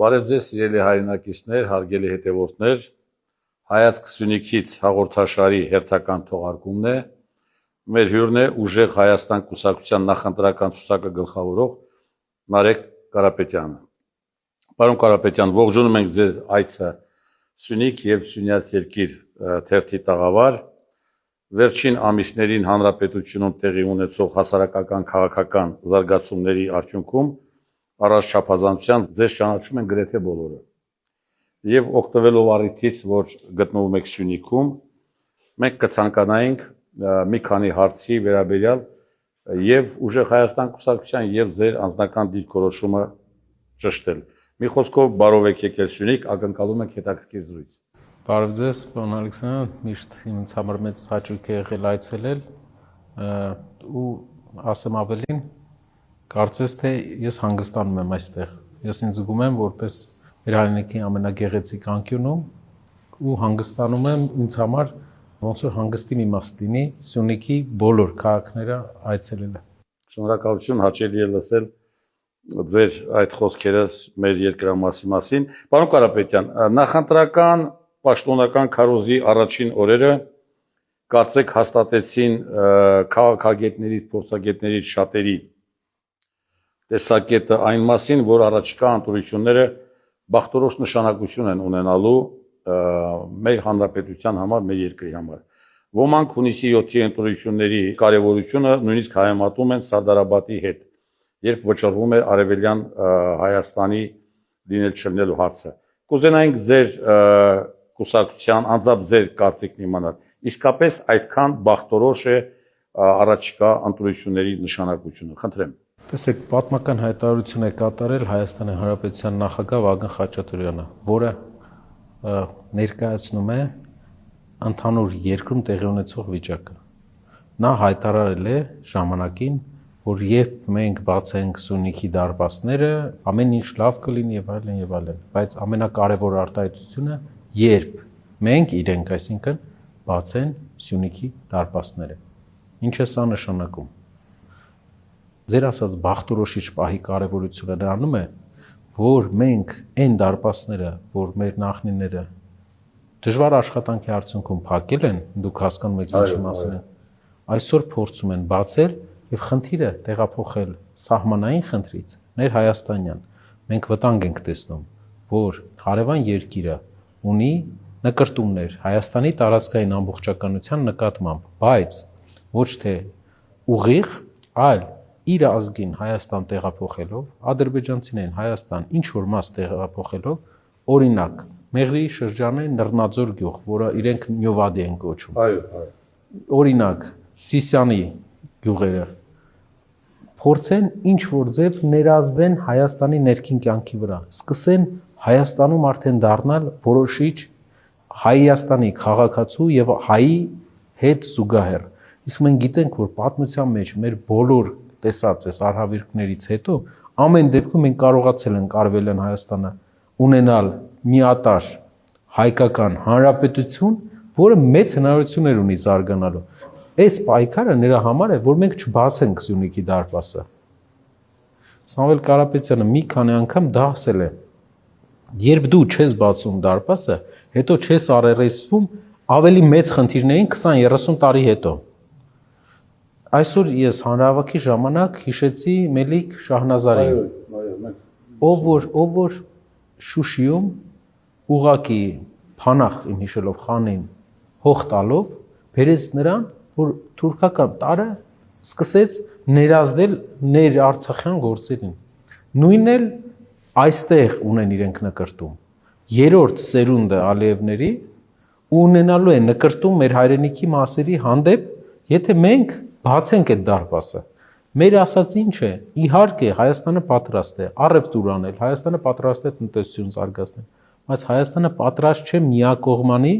Բարև ձեզ սիրելի հայրենակիցներ, հարգելի հետևորդներ, Հայացք Սյունիքից հաղորդաշարի հերթական թողարկումն է, մեր հյուրն է Ուժեղ Հայաստան կուսակցության նախընտրական ցուցակը գլխավորող Նարեկ Կարապետյանը։ Պարոն Կարապետյան, ողջունում ենք ձեր այցը Սյունիք և Սյունյաց երկիր թերթի տաղավար, վերջին ամիսներին հանրապետությունում տեղի ունեցող հասարակական քաղաքական զարգացումների արդյունքում առանց չափազանցության ձեզ ճանաչում են գրեթե բոլորը։ Եվ օգտվելով առիթից, որ գտնվում եք Սյունիքում, մենք կցանկանայինք մի քանի հարցի վերաբերյալ եւ Ուժեղ Հայաստան կուսակցության եւ ձեր անձնական դիրքորոշումը ճշտել։ Մի խոսքով բարով եք եկել Սյունիք, ակնկալում ենք հետաքրքիր զրույց։ Բարև ձեզ, պարոն Ալեքսանդրյան, միշտ ինձ համար մեծ հաճույք է եղել այցելել ու ասեմ ավելին, կարծես թե ես հանգստանում եմ այստեղ։ Ես ինձ զգում եմ որպես մեր հայրենիքի ամենագեղեցիկ անկյունում ու հանգստանում եմ ինձ համար ոնց որ հանգստի մի մաս լինի Սյունիքի բոլոր քաղաքները այցելելը։ Շնորհակալություն, հաճելի է լսել ձեր այդ խոսքերը մեր երկրամասի մասին։ Պարոն Կարապետյան, նախընտրական պաշտոնական քարոզի առաջին օրերը կարծեք հաստատեցին քաղաքագետներից, փորձագետներից շատերի տեսակետը այն մասին, որ առաջիկա ընտրությունները բախտորոշ նշանակություն են ունենալու մեր հանրապետության համար, մեր երկրի համար։ Ոմանք հունիսի 7-ի ընտրությունների կարևորությունը նույնիսկ հայեմատում են Սարդարաբադի հետ, երբ վճռվում է Արևելյան Հայաստանի լինել չլինելու հարցը։ Կուզենայինք ձեր կուսակցության անձամբ ձեր կարծիքն իմանալ։ Իսկապես այդքան բախտորոշ է առաջիկա ընտրությունների նշանակությունը։ Խնդրեմ։ Տեսեք, պատմական հայտարարություն է կատարել Հայաստանի Հանրապետության նախագահ Վագն Խաչատուրյանը, որը ներկայացնում է ընդհանուր երկրում տեղի ունեցող վիճակը։ Նա հայտարարել է ժամանակին, որ երբ մենք բացենք Սյունիքի դարպասները, ամեն ինչ լավ կլինի եւ այլն եւ այլն, բայց ամենակարևոր արտահայտությունը երբ մենք իրենք, այսինքն բացեն Սյունիքի դարպասները։ Ինչ է սա նշանակում։ Ձեր ասած բախտորոշիչ պահի կարևորությունը նրանում է, որ մենք այն դարպասները, որ մեր նախնիները դժվար աշխատանքի արդյունքում փակել են, դուք հասկանում եք ինչի մասին են, այսօր փորձում են բացել եւ խնդիրը տեղափոխել սահմանային խնդրից ներհայաստանյան։ Մենք վտանգ ենք տեսնում, որ հարևան երկիրը ունի նկրտումներ Հայաստանի տարածքային ամբողջականության նկատմամբ, բայց ոչ թե ուղիղ, այլ իր ազգին Հայաստան տեղափոխելով, ադրբեջանցիներին Հայաստան ինչ որ մաս տեղափոխելով, օրինակ Մեղրիի շրջանի Նռնաձոր գյուղ, որը իրենք Նյովադի են կոչում։ Այո։ Օրինակ Սիսյանի գյուղերը փորձեն ինչ որ ձև ներազդեն Հայաստանի ներքին կյանքի վրա, սկսեն Հայաստանում արդեն դառնալ որոշիչ Հայաստանի քաղաքացու եւ հայի հետ զուգահեռ։ Իսկ մենք գիտենք, որ պատմության մեջ մեր բոլոր տեսած այս արհավիրքներից հետո ամեն դեպքում մենք կարողացել ենք Արևելյան Հայաստանը ունենալ միատար հայկական հանրապետություն, որը մեծ հնարավորություններ ունի զարգանալու։ Այս պայքարը նրա համար է, որ մենք չբացենք Սյունիքի դարպասը։ Սամվել Կարապետյանը մի քանի անգամ դա ասել է։ Երբ դու չես բացում դարպասը, հետո չես առերեսվում ավելի մեծ խնդիրներին 20-30 տարի հետո։ Այսօր ես հանրահավաքի ժամանակ հիշեցի Մելիք Շահնազարին, ով որ Շուշիում ուղակի փանախ իմ հիշելով խանին հող տալով բերեց նրան, որ թուրքական տարը սկսեց ներազդել ներարցախյան գործերին։ Նույնն էլ այստեղ ունեն իրենք նկրտում։ Երրորդ սերունդը Ալիևների ունենալու է նկրտում մեր հայրենիքի մասերի հանդեպ, եթե մենք բացենք այդ դարպասը։ Մեր ասած ինչ է, իհարկե Հայաստանը պատրաստ է առևտուր անել, Հայաստանը պատրաստ է տնտեսություն զարգացնել, բայց Հայաստանը պատրաստ չէ միակողմանի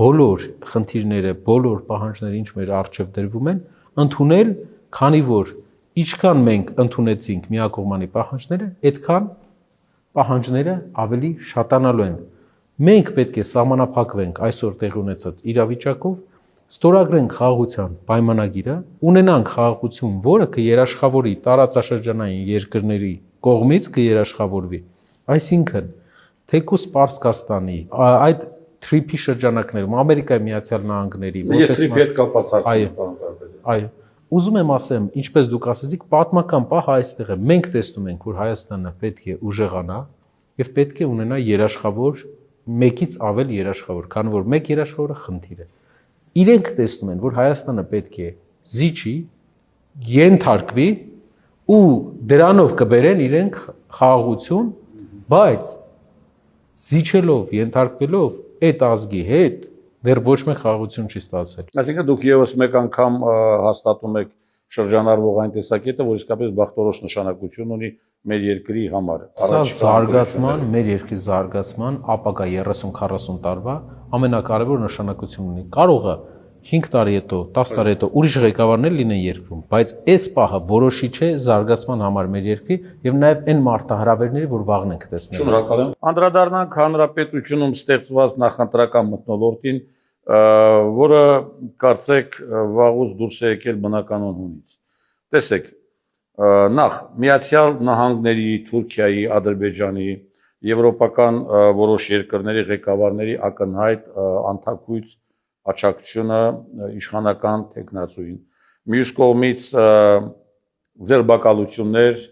բոլոր խնդիրները, բոլոր պահանջները, ինչ մեր առջև դրվում են, ընդունել, քանի որ ինչքան մենք ընդունեցինք միակողմանի պահանջները, այդքան պահանջները ավելի շատանալու են։ Մենք պետք է սահմանափակվենք այսօր տեղի ունեցած իրավիճակով, ստորագրենք խաղաղության պայմանագիրը, ունենանք խաղաղություն, որը կերաշխավորի տարածաշրջանային երկրների կողմից կերաշխավորվի, Այսինքն, թեկուզ Պարսկաստանի այդ թրիփի շրջանակներում Ամերիկայի Միացյալ Նահանգների Ես թրիփի հետ կապված հարցում այո, ուզում եմ ասեմ, ինչպես դուք ասեցիք, պատմական պահը այստեղ է։ Մենք տեսնում ենք, որ Հայաստանը պետք է ուժեղանա եւ պետք է ունենա երաշխավոր, մեկից ավել երաշխավոր, քանի որ մեկ երաշխավորը խնդիր է։ Իրենք տեսնում են, որ Հայաստանը պետք է զիջի, ենթարկվի ու դրանով կբերեն իրենք խաղաղություն, բայց զիջելով, ենթարկվելով այդ ազգի հետ դեռ ոչ մեկ խաղաղություն չի ստացել։ Այսինքն դուք եւս մեկ անգամ հաստատում եք շրջանառվող այն տեսակետը, որ իսկապես բախտորոշ նշանակություն ունի մեր երկրի համար։ Սա զարգացման, մեր երկրի զարգացման ապագա 30-40 տարվա ամենակարևոր նշանակություն ունի։ Կարող է 5 տարի հետո, 10 տարի հետո ուրիշ ղեկավարներ լինեն երկրում, բայց այս պահը որոշիչ է զարգացման համար մեր երկրի եւ նաեւ այն մարտահրավերների, որ վաղն ենք տեսնել։ Շնորհակալ եմ։ Անդրադառնանք հանրապետությունում ստեղծված նախընտրական մթնոլորտին, որը կարծեք վաղուց դուրս է եկել բնականon հունից։ Տեսեք, նախ Միացյալ Նահանգների, Թուրքիայի, Ադրբեջանի, եվրոպական որոշ երկրների ղեկավարների ակնհայտ անթակույց աչակցությունը իշխանական տեխնացուին։ Մյուս կողմից ձեր բակալություններ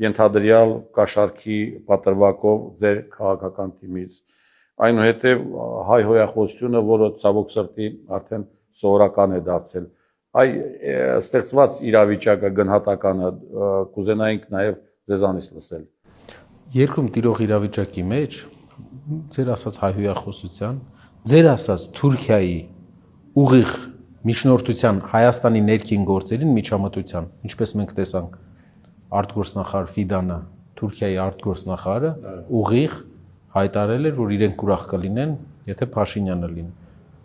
ենթադրյալ կաշառքի պատրվակով ձեր քաղաքական թիմից, այնուհետև հայ հոյախոսությունը, որը ցավոք սրտի արդեն սովորական է դարձել։ Այ ստեղծված իրավիճակը գնահատականը կուզենայինք նաև ձեզանից լսել։ Երկրում տիրող իրավիճակի մեջ ձեր ասած հայ հոյախոսության, ձեր ասած Թուրքիայի ուղիղ միջնորդության Հայաստանի ներքին գործերին միջամտության, ինչպես մենք տեսանք արտգործնախարար Ֆիդանը, Թուրքիայի արտգործնախարարը ուղիղ հայտարարել էր, որ իրենք ուրախ կլինեն, եթե Փաշինյանը լինի։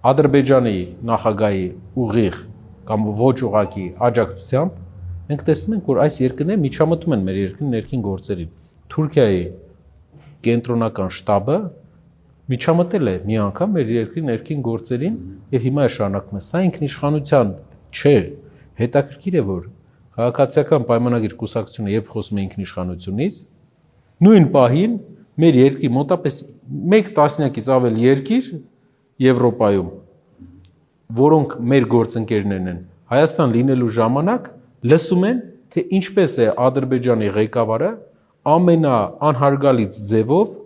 Ադրբեջանի նախագահի ուղիղ կամ ոչ ուղղակի աջակցությամբ մենք տեսնում ենք, որ այս երկրները միջամտում են մեր երկրի ներքին գործերին։ Թուրքիայի կենտրոնական շտաբը միջամտել է մի անգամ մեր երկրի ներքին գործերին եւ հիմա է շարունակում է։ Սա ինքնիշխանության չէ։ Հետաքրքիր է, որ քաղաքացիական պայմանագիր կուսակցությունը երբ խոսում է ինքնիշխանությունից, նույն պահին մեր երկրի մոտապես 1 տասնյակից ավել երկիր Եվրոպայում, որոնք մեր գործընկերներն են, Հայաստան լինելու ժամանակ լսում են, թե ինչպես է Ադրբեջանի ղեկավարը ամենաանհարգալից ձևով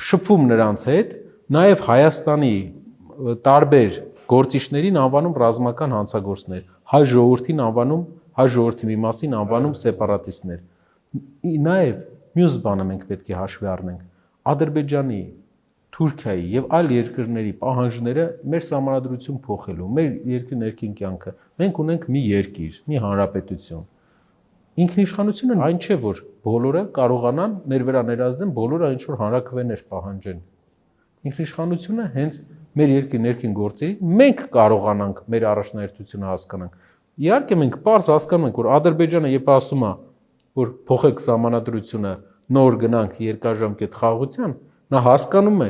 շփվում նրանց հետ, նաև Հայաստանի տարբեր գործիչներին անվանում ռազմական հանցագործներ, հայ ժողովրդին անվանում, հայ ժողովրդի մի մասին անվանում սեպարատիստներ։ Նաև մյուս բանը մենք պետք է հաշվի առնենք։ Ադրբեջանի, Թուրքիայի եւ այլ երկրների պահանջները մեր սահմանադրություն փոխելու, մեր երկրի ներքին կյանքը։ Մենք ունենք մի երկիր, մի հանրապետություն։ Ինքնիշխանությունը այն չէ, որ բոլորը կարողանան մեր վրա ներազդեն, բոլորը ինչ որ հանրաքվեներ պահանջեն։ Ինքնիշխանությունը հենց մեր երկրի ներքին գործերի մենք կարողանանք մեր առաջնահերթությունը հասկանանք։ Իհարկե մենք պարզ հասկանում ենք, որ Ադրբեջանը երբ ասում է, որ փոխեք սահմանադրությունը, նոր գնանք երկարաժամկետ խաղաղության, նա հասկանում է,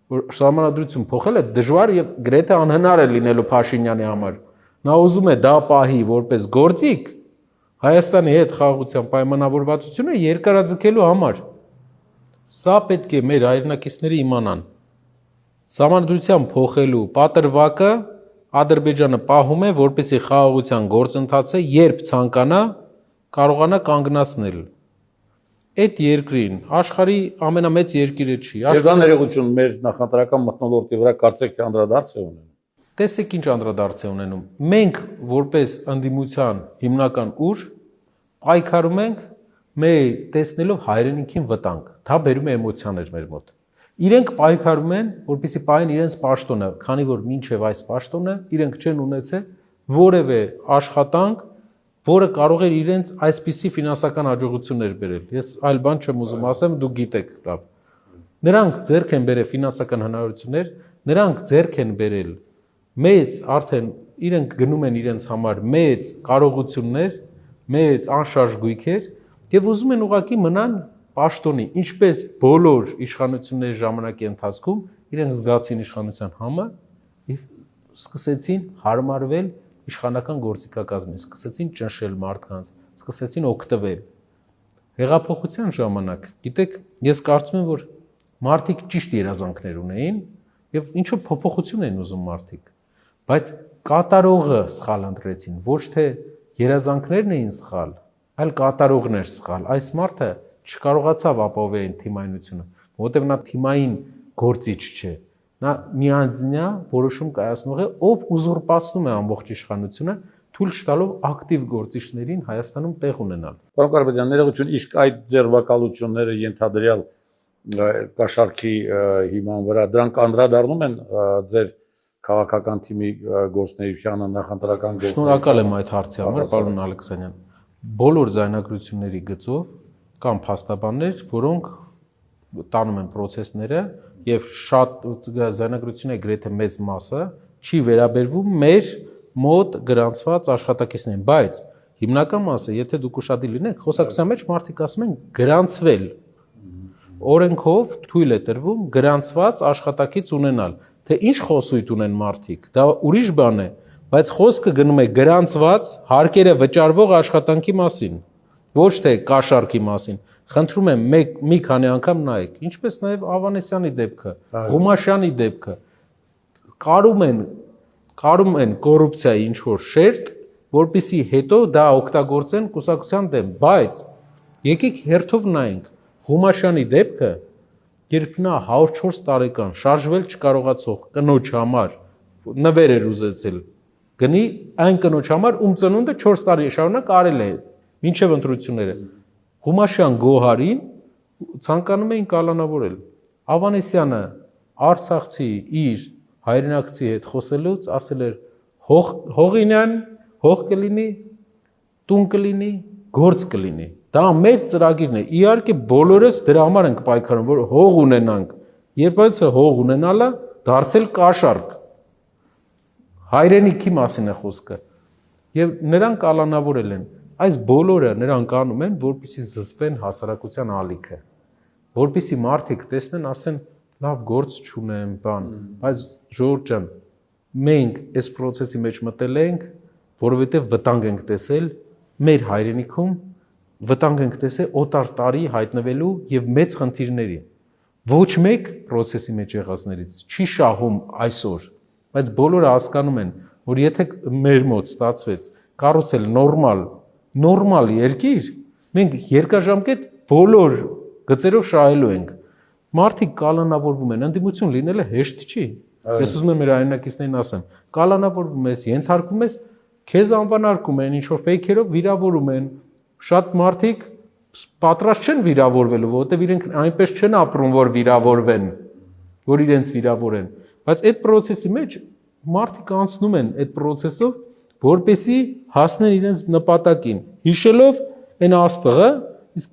որ սահմանադրություն փոխելը դժվար եւ գրեթե անհնար է լինելու Փաշինյանի համար։ Նա ուզում է դա պահի որպես գործիք Հայաստանի հետ խաղաղության պայմանավորվածությունը երկարաձգելու համար։ Սա պետք է մեր հայրենակիցները իմանան։ Սահմանադրության փոխելու պատրվակը Ադրբեջանը պահում է, որպեսզի խաղաղության գործընթացը երբ ցանկանա կարողանա կանգնացնել։ Այդ երկրին աշխարհի ամենամեծ երկիրը չի։ Եվ դա ներողություն մեր նախընտրական մթնոլորտի վրա կարծեք թե անդրադարձ է ունենում։ Տեսեք ինչ անդրադարձ է ունենում։ Մենք որպես ընդդիմության հիմնական ուժ պայքարում ենք մեր տեսնելով հայրենիքին վտանգ։ Դա բերում է էմոցիաներ մեր մոտ։ Իրենք պայքարում են, որպեսզի պահեն իրենց պաշտոնը, քանի որ մինչև այս պաշտոնը իրենք չեն ունեցել որևէ աշխատանք, որը կարող էր իրենց այսպիսի ֆինանսական հաջողություններ բերել։ Ես այլ բան չեմ ուզում ասեմ, դուք գիտեք լավ։ Նրանք ձեռք են բերել ֆինանսական հնարավորություններ, նրանք ձեռք են բերել մեծ արդեն իրենք գնում են իրենց համար մեծ կարողություններ, մեծ անշարժ գույքեր եւ ուզում են ուղղակի մնան պաշտոնի, ինչպես բոլոր իշխանությունների ժամանակի ընթացքում իրենք զգացին իշխանության համար եւ սկսեցին հարմարվել իշխանական գործիքակազմին, սկսեցին ճնշել մարդկանց, սկսեցին օգտվել։ Հեղափոխության ժամանակ, գիտեք, ես կարծում եմ, որ մարդիկ ճիշտ երազանքներ ունեին եւ ինչու փոփոխություն են ուզում մարդիկ, բայց կատարողը սխալ ընտրեցին, ոչ թե երազանքներն էին սխալ, այլ կատարողն էր սխալ։ Այս մարդը չկարողացավ ապահովել թիմայնությունը, որովհետեւ նա թիմային գործիչ չէ։ Նա միանձնյա որոշում կայացնող է, ով ուզուրպացնում է ամբողջ իշխանությունը, թույլ չտալով ակտիվ գործիչներին Հայաստանում տեղ ունենալ։ Պարոն Կարապետյան, ներողություն, իսկ այդ ձեռբակալությունները ենթադրյալ կաշառքի հիման վրա դրանք անդրադառնում են ձեր քաղաքական թիմի գործունեությանը, նախընտրական գործունեությանը։ Շնորհակալ եմ այդ հարցի համար, պարոն Ալեքսանյան։ Բոլոր ձայնագրությունների գծով կան փաստաբաններ, որոնք տանում են process-ները եւ շատ ձայնագրությունների գրեթե մեծ մասը չի վերաբերվում մեր մոտ գրանցված աշխատակիցներին, բայց հիմնական մասը, եթե դուք ուշադիր լինեք, խոսակցության մեջ մարդիկ ասում են գրանցվել։ Օրենքով թույլ է տրվում գրանցված աշխատակից ունենալ։ Թե ինչ խոսույթ ունեն մարդիկ, դա ուրիշ բան է, բայց խոսքը գնում է գրանցված հարկերը վճարվող աշխատանքի մասին, ոչ թե կաշառքի մասին։ Խնդրում եմ մի քանի անգամ նայեք, ինչպես նաև Ավանեսյանի դեպքը, Ղումաշյանի դեպքը, կարում են կոռուպցիայի ինչ որ շերտ, որպեսզի հետո դա օգտագործեն կուսակցության դեմ, բայց եկեք հերթով նայենք Ղումաշյանի դեպքը, երբ նա 104 տարեկան շարժվել չկարողացող կնոջ համար նվեր էր ուզեցել, գնի այն կնոջ համար, ում ծնունդը 4 տարի շարունակ արել է, մինչև ընտրությունները։ Ղումաշյան Գոհարին ցանկանում էին կալանավորել։ Ավանեսյանը Արցախցի իր հայրենակցի հետ խոսելուց ասել էր հողինյան, հող կլինի, տուն կլինի, գործ կլինի։ Դա մեր ծրագիրն է։ Իհարկե բոլորս դրա համար ենք պայքարում, որ հող ունենանք։ Երբ այս հող ունենալը դարձել կաշառք։ Հայրենիքի մասին է խոսքը։ Եվ նրանք կալանավորել են։ Այս բոլորը նրանք անում են, որպեսզի զսպեն հասարակության ալիքը, որպեսզի մարդիկ տեսնեն, ասեն, լավ գործ չունեմ, բան, բայց ժողովուրդ ջան, մենք այս process-ի մեջ մտել ենք, որովհետև վտանգ ենք տեսել մեր հայրենիքում, վտանգ ենք տեսել օտար տարի հայտնվելու եւ մեծ խնդիրների։ Ոչ մեկ process-ի մեջ եղածներից չի շահում այսօր, բայց բոլորը հասկանում են, որ եթե մեր մոտ ստացվեց կառուցել նորմալ երկիր, մենք երկարաժամկետ բոլոր գծերով շահելու ենք։ Մարդիկ կալանավորվում են, ընդդիմություն լինելը հեշտ չի։ Ես ուզում եմ մեր հայրենակիցներին ասեմ, կալանավորվում ես, ենթարկվում ես, քեզ անվանարկում են, ինչ-որ ֆեյքերով վիրավորում են։ Շատ մարդիկ պատրաստ չեն վիրավորվելու, որովհետև իրենք այնպես չեն ապրում, որ վիրավորվեն, որ իրենց վիրավորեն։ Բայց այդ process-ի մեջ մարդիկ անցնում են այդ process-ով, որպեսզի հասնեն իրենց նպատակին, հիշելով այն աստղը, իսկ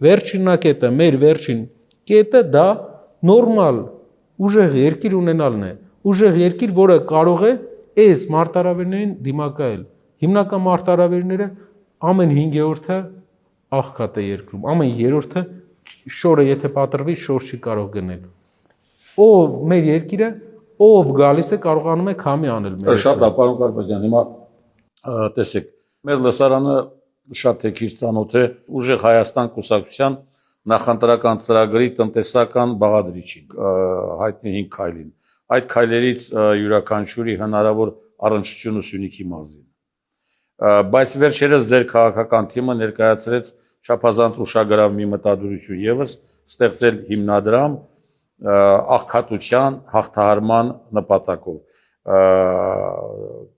վերջնակետը մեր վերջին կետը դա նորմալ ուժեղ երկիր ունենալն է, ուժեղ երկիր, որը կարող է այս մարտահրավերներին դիմակայել։ Հիմնական մարտահրավերները ամեն 5-րդը աղքատ է երկրում, ամեն 3-րդը շորը եթե պատրվի, շոր չի կարող գնել։ Ով մեր երկիրը, ով գալիս է կարողանում է քամի անել մեր։ Շատ լավ, պարոն Կարապետյան, հիմա տեսեք, մեր լսարանը շատ է քիչ ծանոթ է ուժեղ Հայաստան կուսակցության նախընտրական ծրագրի տնտեսական բաղադրիչին, հայտնի 5 քայլին։ Այդ քայլերից յուրաքանչյուրի հնարավոր առնչությունը Սյունիքի մարզին։ Բայց վերջերս ձեր քաղաքական թիմը ներկայացրեց չափազանց ուշագրավ մի մտադրություն եւս ստեղծել հիմնադրամ աղքատության հաղթահարման նպատակով։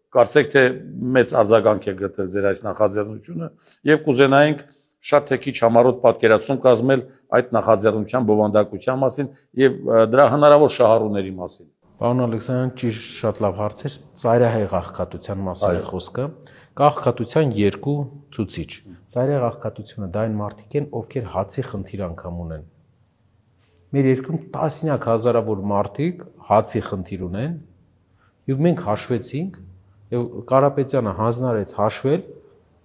Կարծեք թե մեծ արձագանք է գտել ձեր այս նախաձեռնությունը եւ կուզենայինք շատ թե քիչ համառոտ պատկերացում կազմել այդ նախաձեռնության բովանդակության մասին եւ դրա հնարավոր շահառուների մասին։ Պարոն Ալեքսանյան, ճիշտ շատ լավ հարց էր, ծայրահեղ աղքատության մասին է խոսքը։ Կա աղքատության երկու ցուցիչ։ Ծայրահեղ աղքատությունը դա այն մարդիկ են, ովքեր հացի խնդիր անգամ ունեն։ Մեր երկրում տասնյակ հազարավոր մարդիկ հացի խնդիր ունեն, եւ մենք հաշվեցինք, եւ Կարապետյանը հանձնարարեց հաշվել,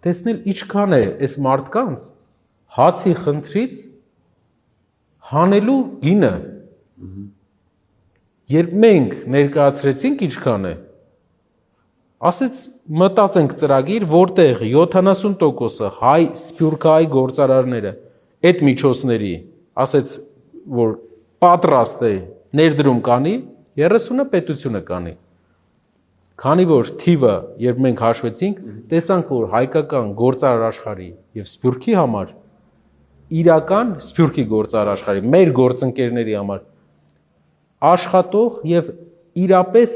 տեսնել ինչքան է այս մարդկանց հացի խնդրից հանելու գինը։ Երբ մենք ներկայացրեցինք ինչքան է, ասեց մտածենք ծրագիր, որտեղ 70%-ը հայ սփյուռքահայ գործարարները այդ միջոցների, ասեց, որ պատրաստ է ներդրում կանի, 30-ը պետությունը կանի։ Քանի որ թիվը, երբ մենք հաշվեցինք, տեսանք, որ հայկական գործարար աշխարհի եւ սփյուռքի համար իրական սփյուռքի գործարար աշխարհի մեր գործընկերների համար աշխատող եւ իրապես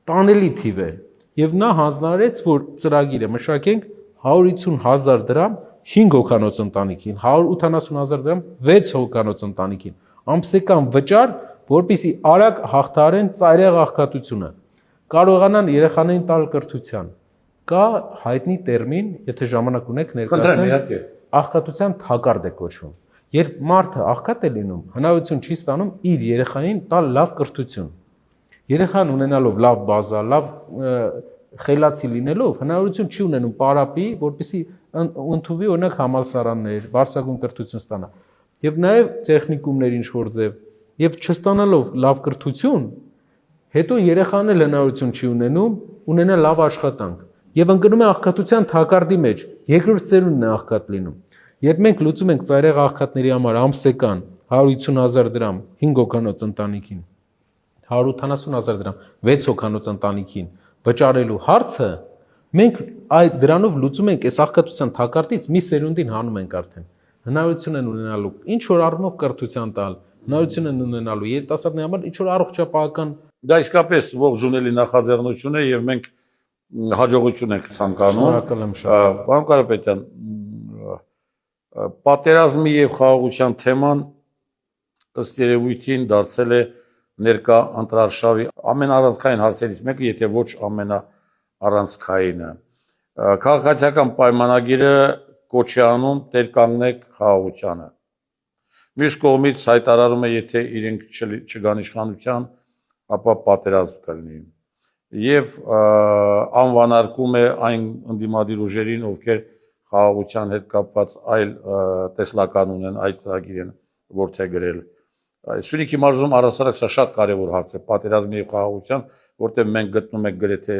տանելի թիվ է եւ նա հանձնարարեց, որ ծրագիրը մշակենք 150,000 դրամ 5 հոգանոց ընտանիքին, 180,000 դրամ 6 հոգանոց ընտանիքին, ամսական վճար, որպեսզի արագ հաղթահարեն ծայրահեղ աղքատությունը, կարողանան երեխաներին տալ կրթության։ Կա հայտնի տերմին, եթե ժամանակ ունեք ներկայացնեմ, աղքատության թակարդ է կոչվում։ Երբ մարդը աղքատ է լինում, հնարավորություն չի ստանում իր երեխային տալ լավ կրթություն։ Երեխան ունենալով լավ բազա, լավ խելացի լինելով, հնարավորություն չի ունենում պարապի, որպեսզի ընդունվի օրինակ համալսարաններ, բարձրագույն կրթություն ստանա։ Եվ նաև տեխնիկումներ ինչ-որ ձև, եւ չստանալով լավ կրթություն, հետո երեխան էլ հնարավորություն չի ունենում ունենալ լավ աշխատանք եւ ընկնում է աղքատության թակարդի մեջ, երկրորդ ծերունդն է աղքատ լինում։ Երբ մենք լուծում ենք ծայրահեղ աղքատների համար ամսական 150,000 դրամ 5 հոգանոց ընտանիքին, 180,000 դրամ 6 հոգանոց ընտանիքին վճարելու հարցը, մենք այդ դրանով լուծում ենք այս աղքատության թակարդից մի սերունդին հանում ենք արդեն։ Հնարավորություն են ունենալու ինչ որ առումով կրթության տալ, հնարավորություն են ունենալու երիտասարդների համար ինչ որ առողջապահական։ Դա իսկապես ողջունելի նախաձեռնություն է եւ մենք հաջողություն ենք ցանկանում։ Շնորհակալ եմ շատ։ Պարոն Կարապետյան, պատերազմի եւ խաղաղության թեման ըստ երևույթին դարձել է ներկա ընտրարշավի ամենաառանցքային հարցերից մեկը, եթե ոչ ամենաառանցքայինը։ Քաղաքացիական պայմանագիրը կոչ է անում տեր կանգնեք խաղաղությանը։ Մյուս կողմից հայտարարում է, եթե իրենք չգան իշխանության, ապա պատերազմ կլինի։ Եվ անվանարկում է այն ընդդիմադիր ուժերին, ովքեր խաղաղության հետ կապված այլ տեսլական ունեն, այդ ծրագիր են որդեգրել։ Սյունիքի մարզում առասարակ սա շատ կարևոր հարց է, պատերազմի եւ խաղաղության, որտեղ մենք գտնում ենք գրեթե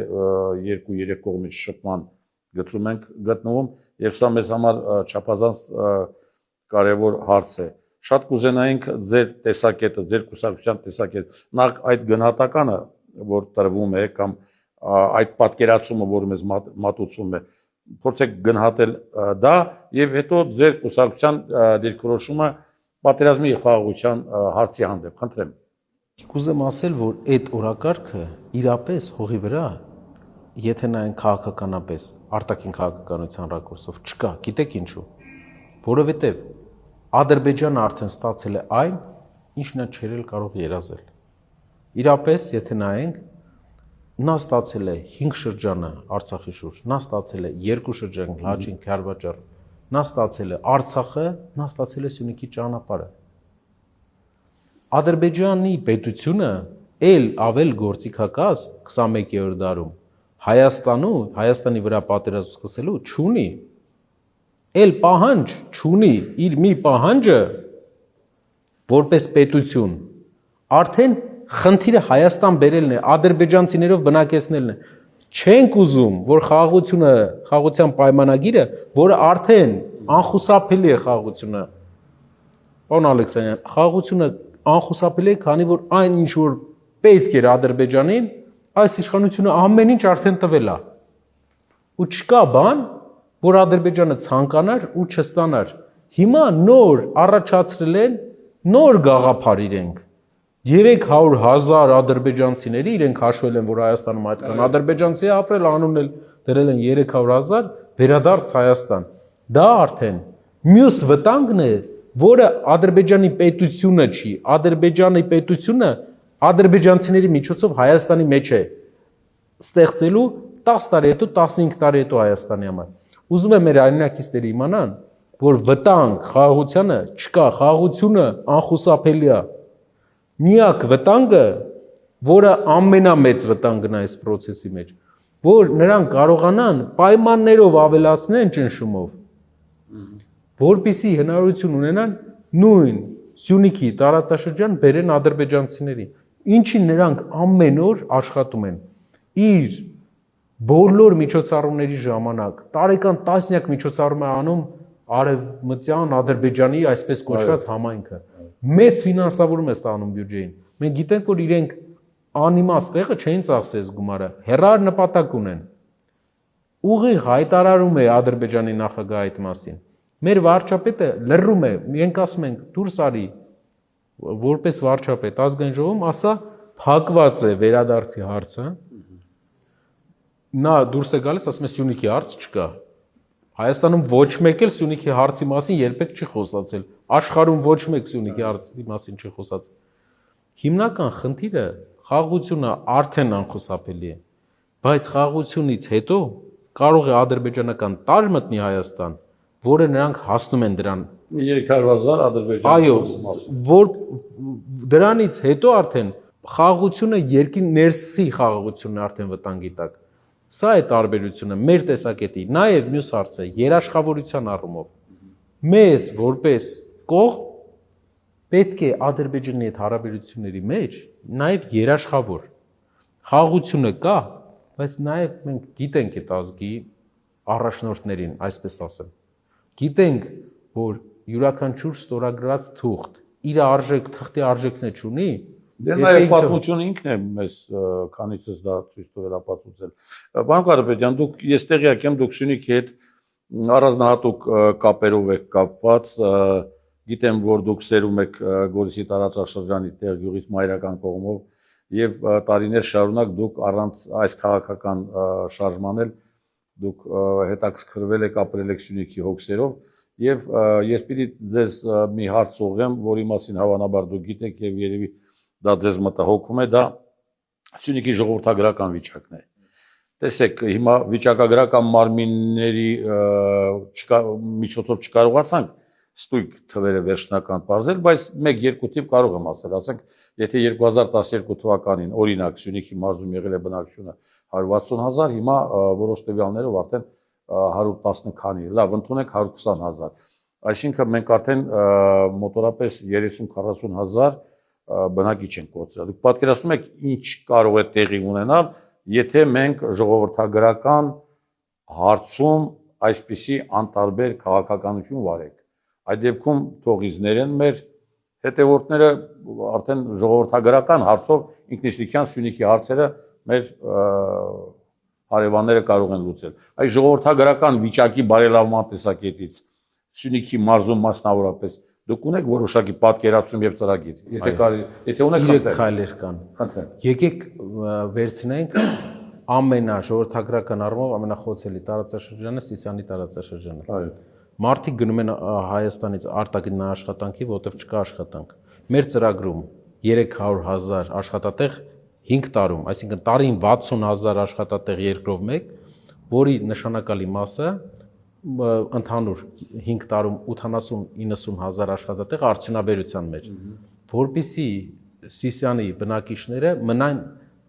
2-3 կողմից շփման գծում ենք գտնվում, եւ սա մեզ համար չափազանց կարևոր հարց է։ Շատ կուզենայինք ձեր տեսակետը, ձեր կուսակցության տեսակետը, նախ այդ գնահատականը, որ տրվում է կամ այդ պատկերացումը, որ մեզ մատուցում է, փորձեք գնահատել դա եւ հետո ձեր կուսակցության դիրքորոշումը պատերազմի եւ խաղաղության հարցի հանդեպ, խնդրեմ։ Կուզեմ ասել, որ այդ օրակարգը իրապես հողի վրա, եթե նայենք քաղաքականապես, արտաքին քաղաքականության ռակուրսով չկա, գիտեք ինչու։ Որովհետեւ Ադրբեջանը արդեն ստացել է այն, ինչ նա չէր կարող երազել։ Իրապես, եթե նայենք, նա ստացել է 5 շրջանը Արցախի շուրջ, նա ստացել է 2 շրջան Լաչին, Քարվաճառ, նա ստացել է Արցախը, նա ստացել է Սյունիքի ճանապարհը։ Ադրբեջանի պետությունը ել ավել գործիքակազ 21-րդ դարում Հայաստանի վրա պատերազմ սկսելու չունի։ Էլ պահանջ չունի, իր մի պահանջը որպես պետություն արդեն խնդիրը Հայաստան բերելն է, ադրբեջանցիներով բնակեցնելն է։ Չենք ուզում, որ խաղաղության պայմանագիրը, որը արդեն անխուսափելի է խաղաղությունը, պարոն Ալեքսանյան, խաղաղությունը անխուսափելի է, քանի որ այն ինչ որ պետք էր Ադրբեջանին, այս իշխանությունը ամեն ինչ արդեն տվել է։ Ու չկա բան, որ Ադրբեջանը ցանկանար ու չստանար։ Հիմա նոր առաջացրել են նոր գաղափար իրենք։ 300,000 ադրբեջանցիների իրենք հաշվել են, որ Հայաստանում այդքան ադրբեջանցի ապրել, անուն էլ դրել են 300,000 վերադարձ Հայաստան։ Դա արդեն մյուս վտանգն է, որը Ադրբեջանի պետությունը չի, Ադրբեջանի պետությունը ադրբեջանցիների միջոցով Հայաստանի մեջ է ստեղծելու 10 տարի հետո, 15 տարի հետո Հայաստանի համար։ Ուզում եմ մեր այրենակիցները իմանան, որ վտանգ խաղաղությանը չկա, խաղաղությունը անխուսափելի է։ Միակ վտանգը, որը ամենամեծ վտանգն է այս process-ի մեջ, որ նրանք կարողանան պայմաններով ավելացնեն ճնշումով, որպեսզի հնարավորություն ունենան նույն Սյունիքի տարածաշրջան բերեն ադրբեջանցիների, ինչին նրանք ամեն օր աշխատում են։ Իր բոլոր միջոցառումների ժամանակ տարեկան տասնյակ միջոցառում է անում Արևմտյան Ադրբեջանի այսպես կոչված համայնքը։ Մեծ ֆինանսավորում է ստանում բյուջեին։ Մենք գիտենք, որ իրենք անիմաստ տեղը չէին ծախսես գումարը, հեռար նպատակ ունեն։ Ուղիղ հայտարարում է Ադրբեջանի նախագահը այդ մասին։ Մեր վարչապետը լռում է, մենք ասում ենք դուրս արի, որպես վարչապետ ազգային ժողովում ասա փակված է վերադարձի հարցը։ Նա դուրս է գալիս, ասում է Սյունիքի հարց չկա։ Հայաստանում ոչ մեկ էլ Սյունիքի հարցի մասին երբեք չի խոսացել։ Աշխարհում ոչ մեկ Սյունիքի հարցի մասին չի խոսացել։ Հիմնական խնդիրը խաղաղությունը արդեն անխուսափելի է, բայց խաղաղությունից հետո կարող է ադրբեջանական տարր մտնի Հայաստան, որը նրանք հասնում են դրան 300,000 ադրբեջան։ Այո, որ դրանից հետո արդեն խաղաղությունը երկրի ներսի խաղաղությունն արդեն վտանգի տակ։ Սա է տարբերությունը մեր տեսակետի, նաև մյուս հարցը երաշխավորության առումով։ Մեզ որպես կողմ պետք է Ադրբեջանի հետ հարաբերությունների մեջ նաև երաշխավոր խաղաղությունը կա, բայց նաև մենք գիտենք այդ ազգի առաջնորդներին, այսպես ասեմ։ Գիտենք, որ յուրաքանչյուր ստորագրած թուղթ իր թղթի արժեքն չունի։ Դե նաև պատմությունը ինքն է մեզ քանիցս դա ցույց տվել ապացուցել։ Պարոն Կարապետյան, ես տեղյակ եմ, դուք Սյունիքի հետ առանձնահատուկ կապերով եք կապված, գիտեմ, որ դուք սերում եք Գորիսի տարածաշրջանի տեղ գյուղից մայրական կողմով եւ տարիներ շարունակ դուք առանց այս քաղաքական շարժման էլ դուք հետաքրքրվել եք, ապրել եք Սյունիքի հոգսերով եւ ես պիտի ձեզ մի հարց ուղղեմ, որի մասին հավանաբար դուք գիտեք եւ երևի դա ձեզ մտահոգում է, դա Սյունիքի ժողովրդագրական վիճակն է։ Տեսեք, հիմա վիճակագրական մարմինների միջոցով չկարողացանք ստույգ թվերը վերջնական բարձել, բայց 1-2 տիպ կարող եմ ասել, ասենք, եթե 2012 թվականին օրինակ Սյունիքի մարզում եղել է բնակչությունը 160,000, հիմա որոշ տվյալներով արդեն 110 քանի, լավ, ընդունենք 120,000։ Այսինքն մենք արդեն մոտորապես 30-40,000 բնակիչ են կորցրել։ Դուք պատկերացնում եք ինչ կարող է տեղի ունենալ, եթե մենք ժողովրդագրական հարցում այսպիսի անտարբեր քաղաքականություն վարենք։ Այդ դեպքում թողիզներ են մեր հետևորդները արդեն ժողովրդագրական հարցով ինքնիստիկյան Սյունիքի հարցերը մեր հարևանները կարող են լուծել։ Այս ժողովրդագրական վիճակի բարելավման տեսակետից Սյունիքի մարզում մասնավորապես դուք ունեք որոշակի պատկերացում եւ ծրագիր։ Եթե ունեք, քայլեր կան։ Եկեք վերցնենք ամենաժողովրդագրական առումով ամենախոցելի տարածաշրջանը Սիսիանի տարածաշրջանը։ Այո։ Մարդիկ գնում են Հայաստանից արտագնա աշխատանքի, որտեղ չկա աշխատանք։ Մեր ծրագրում 300,000 աշխատատեղ 5 տարում, այսինքն տարին 60,000 աշխատատեղ երկրով մեկ, որի նշանակալի մասը ընդհանուր 5 տարում 80-90,000 աշխատատեղ արդյունաբերության մեջ, որպիսի Սիսիանի բնակիչները մնան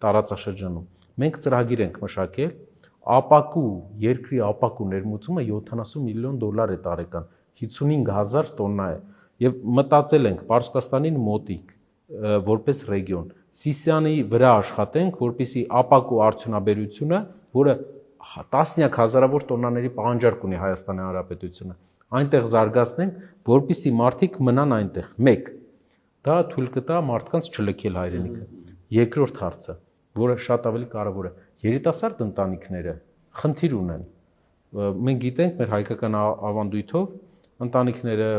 տարածաշրջանում։ Մենք ծրագիր ենք մշակել, երկրի ապակու ներմուծումը $70 միլիոն է տարեկան, 55,000 տոննա է, եւ մտածել ենք Պարսկաստանին մոտիկ, որպես ռեգիոն, Սիսիանի վրա աշխատենք, որպիսի ապակու արդյունաբերությունը, որը տասնյակ հազարավոր տոննաների պահանջարկ ունի Հայաստանի Հանրապետությունը, այնտեղ զարգացնենք, որպիսի մարդիկ մնան այնտեղ։ 1. Դա թույլ կտա մարդկանց չլքել հայրենիքը։ Երկրորդ հարցը, որը շատ ավելի կարևոր է, երիտասարդ ընտանիքները խնդիր ունեն։ Մենք գիտենք մեր հայկական ավանդույթով ընտանիքները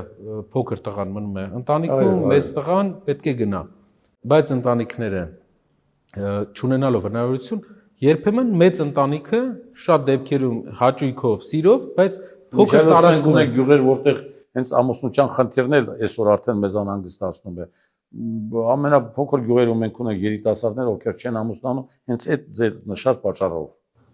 փոքր տղան մնում է ընտանիքում, մեծ տղան պետք է գնա, բայց ընտանիքները չունենալով հնարավորություն երբեմն մեծ ընտանիքը շատ դեպքերում հաճույքով, սիրով, բայց փոքր տարածքում ունենք գյուղեր, որտեղ հենց ամուսնության խնդիրն էլ այսօր արդեն մեզ անհանգստացնում է։ Ամենափոքր գյուղերում մենք ունենք երիտասարդներ, ովքեր չեն ամուսնանում, հենց այդ ձեր նշած պատճառով։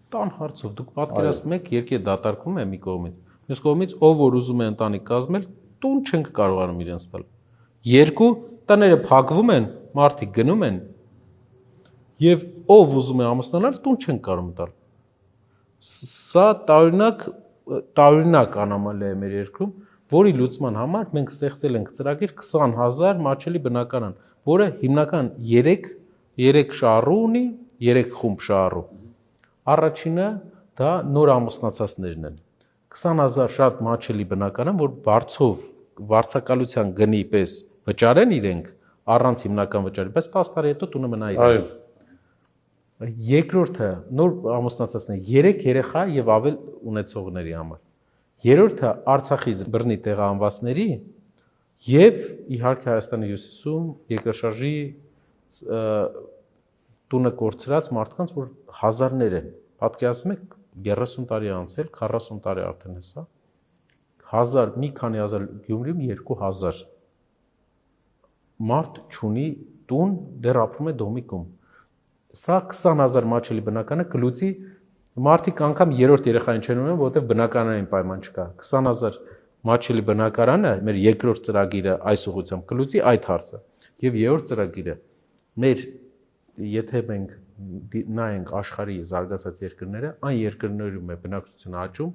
Տան հարցով դուք պատկերացնում եք, երկրի դատարկվում է մի կողմից, մյուս կողմից ով որ ուզում է ընտանիք կազմել, տուն չենք կարողանում իրենց տալ։ 2. տները փակվում են, մարդիկ գնում են, եւ ով ուզում է ամուսնանալ, տուն չեն կարող տալ։ Սա տարօրինակ անամալիա է մեր երկրում, որի լուծման համար մենք ստեղծել ենք ծրագիր 20,000 մատչելի բնակարան, որը հիմնական 3 շահառու ունի, 3 խումբ շահառու։ Առաջինը դա նոր ամուսնացածներն են։ 20,000 շատ մաչելի բնական են, որ վարձակալության գնի պես վճարեն իրենք առանց հիմնական վճարի, բայց 10 տարի հետո տունը մնա իրենց։ Երկրորդը նոր ամուսնացածներ 3 երեխա եւ ավել ունեցողների համար։ Երրորդը Արցախից բռնի տեղահանվածների եւ իհարկե Հայաստանի հյուսիսում երկրաշարժի տունը կորցրած մարդկանց, որ հազարներ են։ Պատկերացնում եք 30 տարի անցել, 40 տարի արդեն է սա։ 1000, մի քանի հազար Գյումրիում 2000 մարդ չունի տուն, դեռ ապրում է դոմիկում։ Սա 20,000 մաչելի բնականը կլուծի մարդիկ անգամ երրորդ երեխային չեն ունեն, որովհետև բնականային պայման չկա։ 20,000 մաչելի բնակարանը մեր երկրորդ ծրագիրը այս ուղղությամբ կլուծի այդ հարցը։ Եվ երրորդ ծրագիրը մեր եթե մենք նայենք աշխարհի զարգացած երկրները, այն երկրներում է բնակչությունը աճում,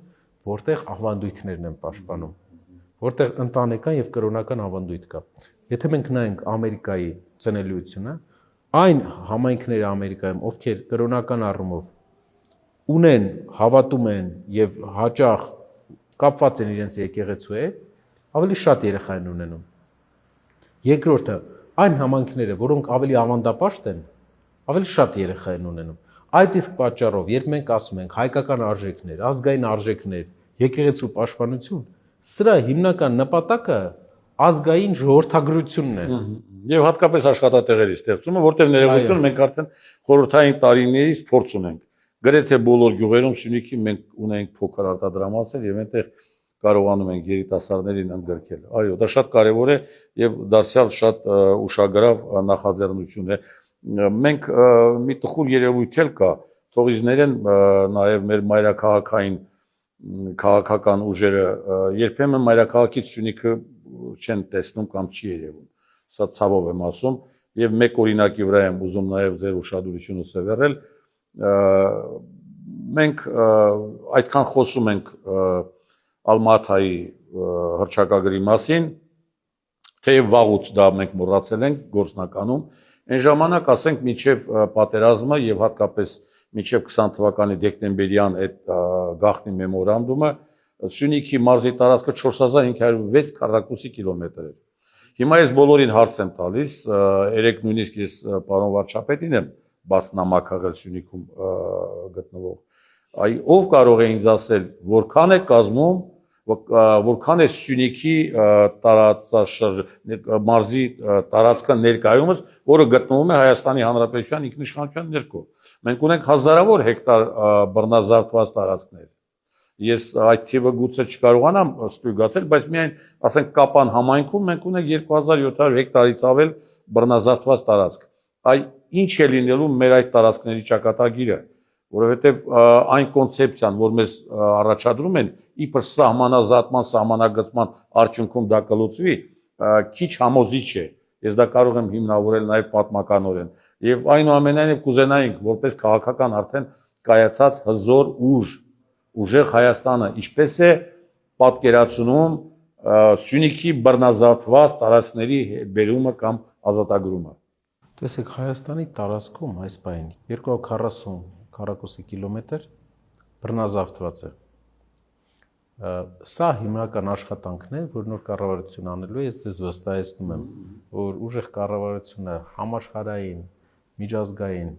որտեղ ավանդույթներն են պաշտպանում, որտեղ ընտանեկան եւ կրոնական ավանդույթ կա։ Եթե մենք նայենք Ամերիկայի ծնելիությունը, այն համայնքները Ամերիկայում, ովքեր կրոնական առումով ունեն, հավատում են եւ հաճախ կապված են իրենց եկեղեցու հետ, ավելի շատ երեխա են ունենում։ Երկրորդը, այն համայնքները, որոնք ավելի ավանդապաշտ են, ավելի շատ երեխա են ունենում։ Այդ իսկ պատճառով, երբ մենք ասում ենք հայկական արժեքներ, ազգային արժեքներ, եկեղեցու պաշտպանություն, սրա հիմնական նպատակը ազգային ժողովրդագրությունն է։ Եվ հատկապես աշխատատեղերի ստեղծումը, որտեղ ներողություն մենք արդեն խորհրդային տարիներից փորձ ունենք։ Գրեթե բոլոր գյուղերում Սյունիքի մենք ունենք փոքր արտադրամասեր եւ այնտեղ կարողանում ենք երիտասարդներին ընդգրկել։ Այո, դա շատ կարեւոր է եւ դարձյալ շատ ուշագրավ նախաձեռնություն է։ Մենք մի տխուր երևույթ էլ կա, թողիջներեն նաեւ մեր մայրաքաղաքային քաղաքական ուժերը երբեմն մայրաքաղաքից Սյունիքը չեն տեսնում կամ չի երևում։ Սա ցավով եմ ասում եւ մեկ օրինակի վրա եմ ուզում նաեւ ձեր ուշադրությունը սևեռել։ Մենք այդքան խոսում ենք Ալմաթայի հռչակագրի մասին, թեև վաղուց դա մենք մոռացել ենք գործնականում, այն ժամանակ ասենք մինչև պատերազմը եւ հատկապես մինչև 20 թվականի դեկտեմբերյան այդ գաղտնի մեմորանդումը Սյունիքի մարզի տարածքը 4506 քառակուսի կիլոմետր էր։ Հիմա ես բոլորին հարց եմ տալիս, երեք նույնիսկ ես պարոն վարչապետին եմ բաց նամակահել Սյունիքում գտնվող։ Այ ով կարող է ինձ ասել, որքան է կազմում, որքան է Սյունիքի մարզի տարածքը ներկայումս, որը գտնվում է Հայաստանի Հանրապետության ինքնիշխանության ներքո։ Մենք ունենք հազարավոր հեկտար բռնազավթված տարածքներ։ Ես այդ թիվը գուցե չկարողանամ ստույգացել, բայց միայն ասենք Կապան համայնքում մենք ունենք 2700 հեկտարից ավել բռնազավթված տարածք։ Այ ինչ է լինելու մեր այդ տարածքների ճակատագիրը, որովհետև այն կոնցեպցիան, որ մեզ առաջադրում են, իբր սահմանազատման, սահմանագծման արդյունքում դա կլուծվի, քիչ համոզիչ է։ Ես դա կարող եմ հիմնավորել նաև պատմականորեն։ Եվ այնուամենայնիվ կուզենայինք, որպես քաղաքական արդեն կայացած հզոր ուժեղ Հայաստանը ինչպես է պատկերացնում Սյունիքի բռնազավթված տարածքների բերումը կամ ազատագրումը։ Տեսեք, Հայաստանի տարածքում այս պահին 240 քառակուսի կիլոմետր բռնազավթված է։ Սա հիմնական աշխատանքն է, որ նոր կառավարություն անելու է, ես ձեզ վստահեցնում եմ, որ ուժեղ կառավարությունը համաշխարհային, միջազգային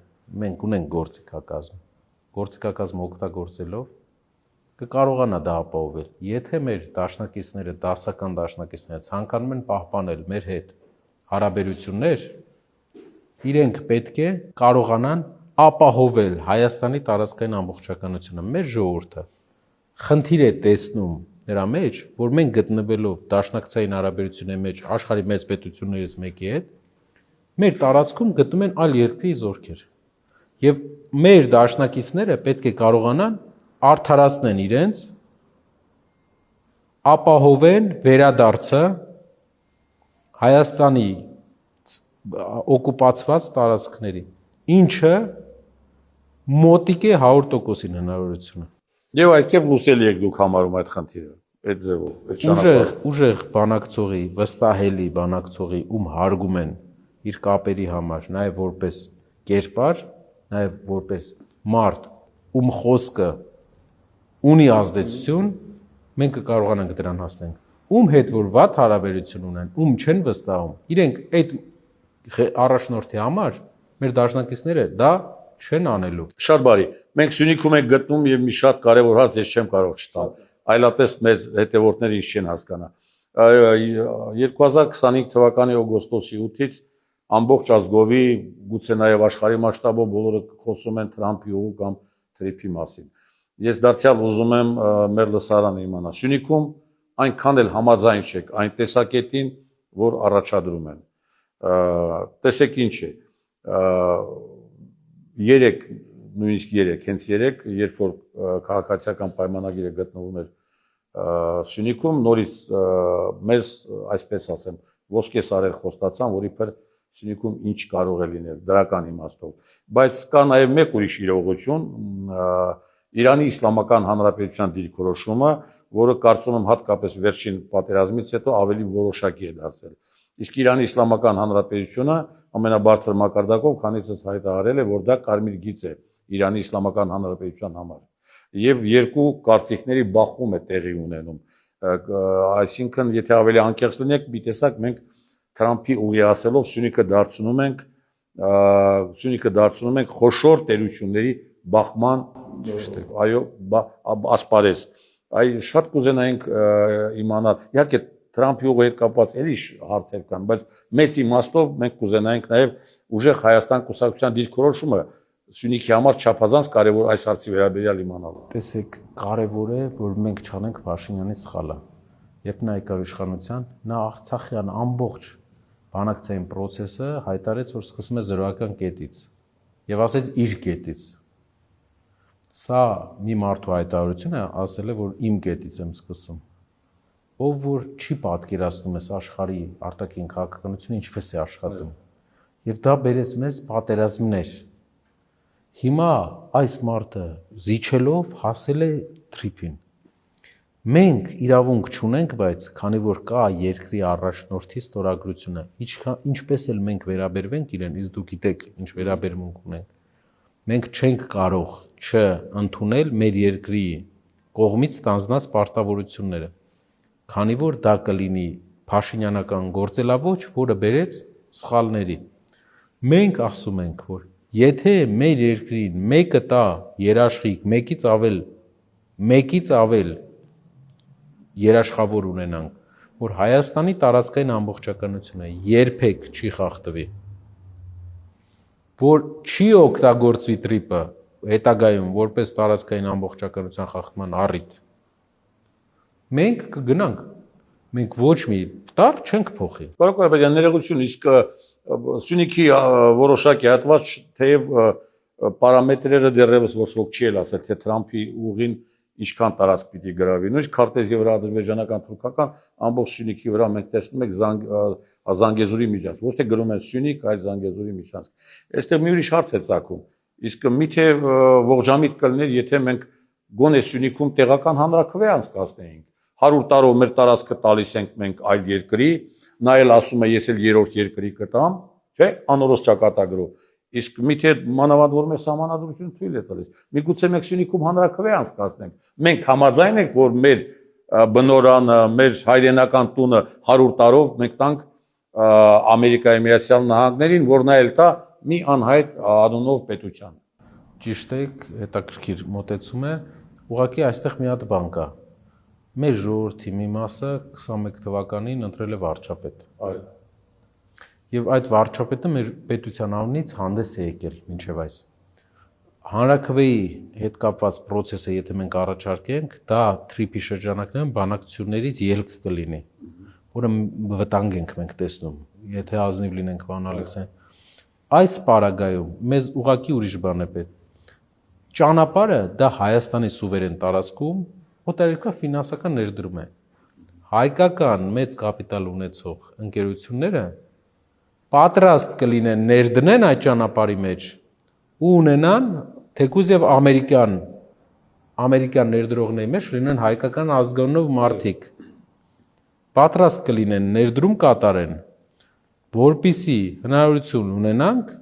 մենք ունենք գործիքակազմ օգտագործելով կկարողանա դա ապահովել։ Եթե մեր դաշնակիցները, դասական դաշնակիցները ցանկանում են պահպանել մեր հետ հարաբերություններ, իրենք պետք է կարողանան ապահովել Հայաստանի տարածքային ամբողջականությունը։ Մեր ժողովուրդը խնդիր է տեսնում նրա մեջ, որ մենք գտնվելով դաշնակցային հարաբերությունների մեջ աշխարհի մեծ պետություններից մեկի հետ, մեր տարածքում գտնում են այլ երկրի զորքեր։ Եվ մեր դաշնակիցները պետք է կարողանան արդարացնեն իրենց, ապահովեն վերադարձը Հայաստանի օկուպացված տարածքների, ինչը մոտիկ է 100%-ին հնարավորությունը։ Եվ այդքան լուսելի եք դուք համարում այդ խնդիրը, այդ ձևով, այդ ճանապարհով։ Ուժեղ բանակցողի, վստահելի բանակցողի, ում հարգում են իր կապերի համար, նաև որպես կերպար, նաև որպես մարդ, խոսքը ունի ազդեցություն, մենք կկարողանանք դրան հասնենք։ Ում հետ որ վատ հարաբերություն ունեն, ում չեն վստահում, իրենք այդ առաջնորդի համար մեր դաշնակիցները դա չեն անելու։ Շատ բարի։ Մենք Սյունիքում ենք գտնում եւ մի շատ կարեւոր հարց ես չեմ կարող չտալ։ Այլապես մեր հետևորդները ինչ չեն հասկանա։ 2025 թվականի օգոստոսի 8-ից ամբողջ ազգովի, գուցե նաեւ աշխարհի մասշտաբով բոլորը խոսում են Թրամփի ուղու կամ թրիփի մասին։ Ես դարձյալ ուզում եմ մեր լսարանը իմանալ։ Սյունիքում այնքան էլ համաձայն չեք այն տեսակետին, որ առաջադրում են։ Տեսեք ինչ է։ Նույնիսկ 3, հենց 3, երբ որ քաղաքացիական պայմանագիրը գտնվում էր Սյունիքում, նորից մեզ, այսպես ասեմ, ոսկե սարեր խոստացան, որ իբր Սյունիքում ինչ կարող է լինել դրական իմաստով։ Բայց կա նաև մեկ ուրիշ իրողություն, Իրանի Իսլամական Հանրապետության դիրքորոշումը, որը կարծում եմ հատկապես վերջին պատերազմից հետո ավելի որոշակի է դարձել։ Իսկ Իրանի Իսլամական Հանրապետությունը ամենաբարձր մակարդակով քանիցս հայտարարել է, որ դա կարմիր գիծ է Իրանի Իսլամական Հանրապետության համար։ Եվ երկու կարծիքների բախում է տեղի ունենում։ Այսինքն, եթե ավելի անկեղծ լինենք, մի տեսակ մենք Թրամփի ուղի ասելով Սյունիքը դարձնում ենք խոշոր տերությունների բախման, այո, ասպարեզ։ Այ շատ կուզենայինք իմանալ, իհարկե Թրամփի ուղի հետ կապված էլի հարցեր կան, բայց մեծ իմաստով մենք կուզենայինք նաև ուժեղ Հայաստան կուսակցության դիրքորոշումը Սյունիքի համար չափազանց կարևոր այս հարցի վերաբերյալ իմանալը։ Տեսեք, կարևոր է, որ մենք չանենք Փաշինյանի սխալը։ Երբ նա եկավ իշխանության, նա Արցախյան ամբողջ բանակցային process-ը հայտարարեց, որ սկսում է զրոյական կետից եւ ասեց իր կետից։ Սա մի մարդու հայտարարություն է, ասել է, որ իմ կետից եմ սկսում։ Ով որ չի պատկերացնում այս աշխարհի արտաքին քաղաքականությունը ինչպես է աշխատում։ Եվ դա բերեց մեզ պատերազմներ։ Հիմա այս մարդը զիջելով հասել է թրիփին։ Մենք իրավունք չունենք, բայց քանի որ կա երկրի առաջնորդի ստորագրությունը, ինչպես էլ մենք վերաբերվենք իրեն, իսկ դուք գիտեք, ինչ վերաբերմունք ունենք, մենք չենք կարող չընդունել մեր երկրի կողմից ստանձնած պարտավորությունները, քանի որ դա կլինի փաշինյանական գործելավոճ, որը բերեց սխալների։ Մենք ասում ենք, որ եթե մեր երկրին մեկը տա երաշխիք, մեկից ավել երաշխավոր ունենանք, որ Հայաստանի տարածքային ամբողջականությունը երբեք չի խախտվի, որ չի օգտագործվի տրիպը հետագայում որպես տարածքային ամբողջականության խախտման առիթ, մենք կգնանք, մենք ոչ մի տար չենք փոխի։ Պարոն Կարապետյան, ներողություն, իսկ Սյունիքի որոշակի հատված, թեև պարամետրերը դեռևս ոչ ոք չի ասել, թե Թրամփի ուղին ինչքան տարածք պիտի գրավի։ Նույնիսկ քարտեզի վրա ադրբեջանական թուրքական ամբողջ Սյունիքի վրա մենք տեսնում ենք Զանգեզուրի միջանցք, ոչ թե գրում են Սյունիք, այլ Զանգեզուրի միջանցք։ Այստեղ մի ուրիշ հարց է ծագում։ Իսկ միթե ողջամիտ կլներ, եթե մենք գոնե Սյունիքում տեղական հանրաքվե անցկացնեինք։ 100 տարով մեր տարածքը տալիս ենք մենք այլ երկրի, նա էլ ասում է ես էլ երրորդ երկրի կտամ, չէ՞, անորոշ ճակատագրով։ Իսկ միթե մանավանդ որ մեր սահմանադրությունը թույլ է տալիս։ Միգուցե մենք Սյունիքում հանրաքվե անցկացնենք։ Մենք համաձայն ենք, որ մեր բնորանը, մեր հայրենական տունը 100 տարով մենք տանք Ամերիկայի Միացյալ Նահանգներին, որ նա էլ տա մի անհայտ անունով պետության։ Ճիշտ է, հետաքրքիր մոտեցում է, ուղղակի այստեղ մի հատ բան կա։ Մեր ժողովրդի մի մասը 21 թվականին ընտրել է վարչապետ։ Այո։ Եվ այդ վարչապետը մեր պետության անունից հանդես է եկել մինչև այս։ Հանրաքվեի հետ կապված process-ը, եթե մենք առաջարկենք, դա թրիփի շրջանակներում բանակցություններից ելք կլինի, որը վտանգ ենք մենք տեսնում, եթե ազնիվ լինենք, պարոն Ալեքսյան։ Այս պարագայում մեզ ուղղակի ուրիշ բան է պետք։ Ճանապարհը դա Հայաստանի սուվերեն տարածքում օտարերկրյա ֆինանսական ներդրում է։ Հայկական մեծ կապիտալ ունեցող ընկերությունները պատրաստ կլինեն ներդնեն այդ ճանապարհի մեջ ու ունենան թեկուզ եւ ամերիկյան ներդրողների մեջ լինեն հայկական ազգանունով մարդիկ պատրաստ կլինեն ներդրում կատարեն, որպիսի հնարավորություն ունենանք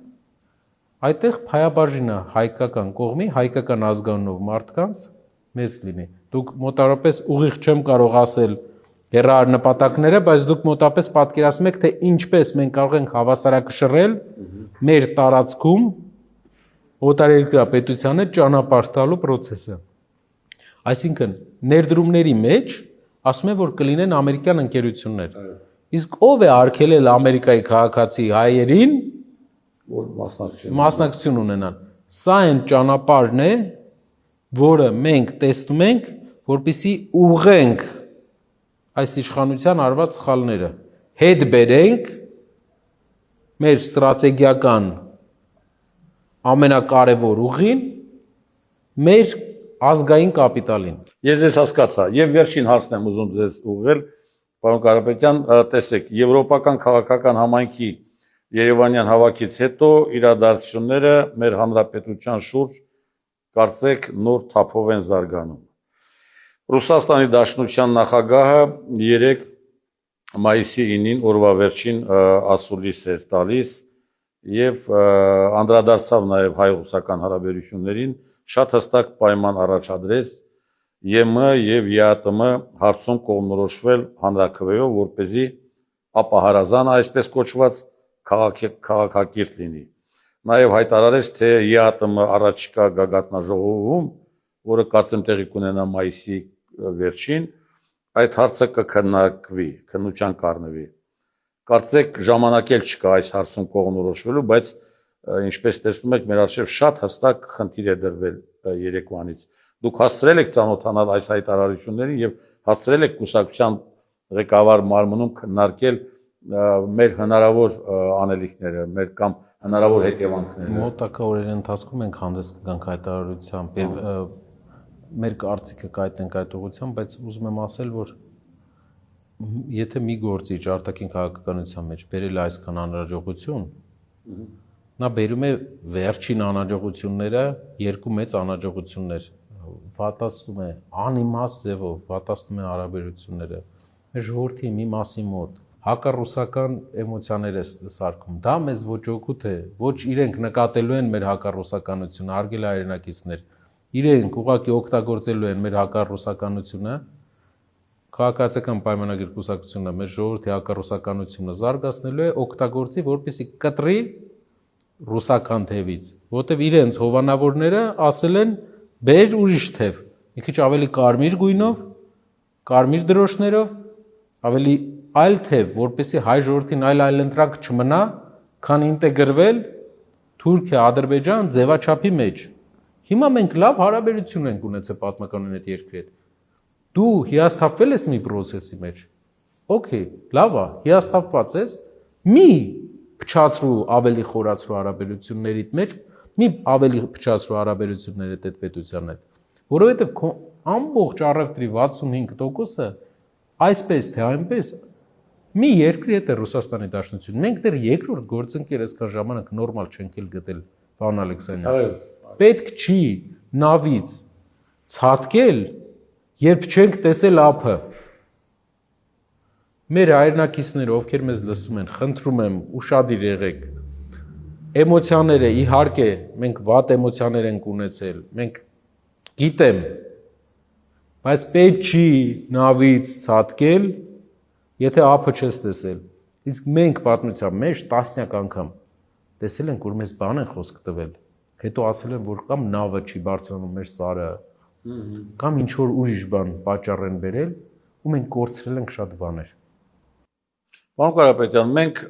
այդտեղ փայաբաժինը հայկական կողմի, հայկական ազգանունով մարդկանց մեծ լինի։ Դուք մոտավորապես ուղիղ չեմ կարող ասել հեռահար նպատակները, բայց դուք մոտապես պատկերացնում եք, թե ինչպես մենք կարող ենք հավասարակշռել մեր տարածքում օտարերկրյա պետությանը ճանապարհ տալու process-ը։ Այսինքն ներդրումների մեջ ասում են, որ կլինեն ամերիկյան ընկերություններ։ Իսկ ով է արգելել Ամերիկայի քաղաքացի հայերին որ մասնակցություն ունենան։ Սա այն ճանապարհն է, որը մենք տեսնում ենք, որպեսզի ուղղենք այս իշխանության արված սխալները, հետ բերենք մեր ստրատեգիական ամենակարևոր ուղին մեր ազգային կապիտալին։ Ես ձեզ հասկացա, եւ վերջին հարցն եմ ուզում ձեզ ուղղել, պարոն Կարապետյան, տեսեք, եվրոպական քաղաքական համայնքի Երևանյան հավաքից հետո իրադարձությունները մեր հանրապետության շուրջ կարծեք նոր թափով են զարգանում։ Ռուսաստանի Դաշնության նախագահը 3 մայիսի 9-ին օրվա վերջին ասուլիս էր տալիս եւ անդրադարձավ նաեւ հայ-ռուսական հարաբերություններին, շատ հստակ պայման առաջադրեց ԵՄ եւ ԵԱՏՄ հարցում կողմնորոշվել հանրաքվեով, որպեսզի ապահարազանը այսպես կոչված քաղաքակիրթ լինի։ Նաև հայտարարեց, թե ԵԱՏՄ առաջիկա գագաթնաժողովում, որը կարծեմ տեղի կունենա մայիսի վերջին, այդ հարցը կքննարկվի, քննության կառնվի։ Կարծեք ժամանակ էլ չկա այս հարցում կողմնորոշվելու, բայց ինչպես տեսնում եք, մեր առջև շատ հստակ խնդիր է դրվել երեկվանից։ Դուք հասցրել եք ծանոթանալ այս հայտարարություններին եւ հասցրել եք կուսակցության ղեկավար մարմնում քննարկել մեր հնարավոր անելիքները, մեր կամ հնարավոր հետևանքները։ Մոտակա օրերի ընթացքում մենք հանդես կգանք հայտարարությամբ եւ մեր կարծիքը կայտնենք այդ ուղղությամբ, բայց ուզում եմ ասել, որ եթե մի գործիչ արտաքին քաղաքականության մեջ բերել է այսքան անհաջողություն, նա բերում է վերջին անհաջողությունները, երկու մեծ անհաջողություններ, վատացնում է անիմաստ ձևով, վատացնում է հարաբերությունները։ Մեր ժողովրդի մի մասի մոտ հակառուսական էմոցիաներ է սարքում։ Դա մեզ ոչ օգուտ է, ոչ իրենք նկատելու են մեր հակառուսականությունը, հարգելի հայրենակիցներ, իրենք ուղղակի օգտագործելու են մեր հակառուսականությունը, քաղաքացիական պայմանագիր կուսակցությունը մեր ժողովրդի հակառուսականությունը զարգացնելու է, օգտագործի, որպեսզի կտրի ռուսական թևից, որովհետև իրենց հովանավորները ասել են բեր ուրիշ թև, մի քիչ ավելի կարմիր գույնով, կարմիր դրոշներով, ավելի այլ թև, որպեսզի հայ ժողովրդին այլ ընտրանք չմնա, քան ինտեգրվել Թուրքիա, Ադրբեջան ձևաչափի մեջ։ Հիմա մենք լավ հարաբերություն ենք ունեցել պատմականորեն այդ երկրի հետ։ Դու հիասթափվել ես մի process-ի մեջ։ Okay, լավ է, հիասթափված ես, մի փչացրու ավելի խորացրու հարաբերություններիդ մեջ, մի ավելի փչացրու հարաբերություններիդ այդ պետության հետ, որովհետև քո ամբողջ առևտրի 65%-ը այսպես թե այնպես մի երկրի հետ է Ռուսաստանի Դաշնություն։ Մենք դեռ երկրորդ գործընկեր այսքան ժամանակ նորմալ չենք էլ գտել, պարոն Ալեքսանյան։ Պետք չի նավից ցատկել, երբ չենք տեսել ափը։ Մեր հայրենակիցները, ովքեր մեզ լսում են, խնդրում եմ, ուշադիր եղեք։ Էմոցիաները, իհարկե, մենք վատ էմոցիաներ ենք ունեցել, մենք գիտեմ, բայց պետք չի նավից ցատկել, եթե ափը չես տեսել։ Իսկ մենք պատմության մեջ տասնյակ անգամ տեսել ենք, որ մեզ բան են խոսք տվել, հետո ասել են, որ կամ նավը չի բարձրանում մեր սարը, կամ ինչ որ ուրիշ բան պատճառ են բերել, ու մենք կորցրել ենք շատ բաներ։ Պարոն Կարապետյան, մենք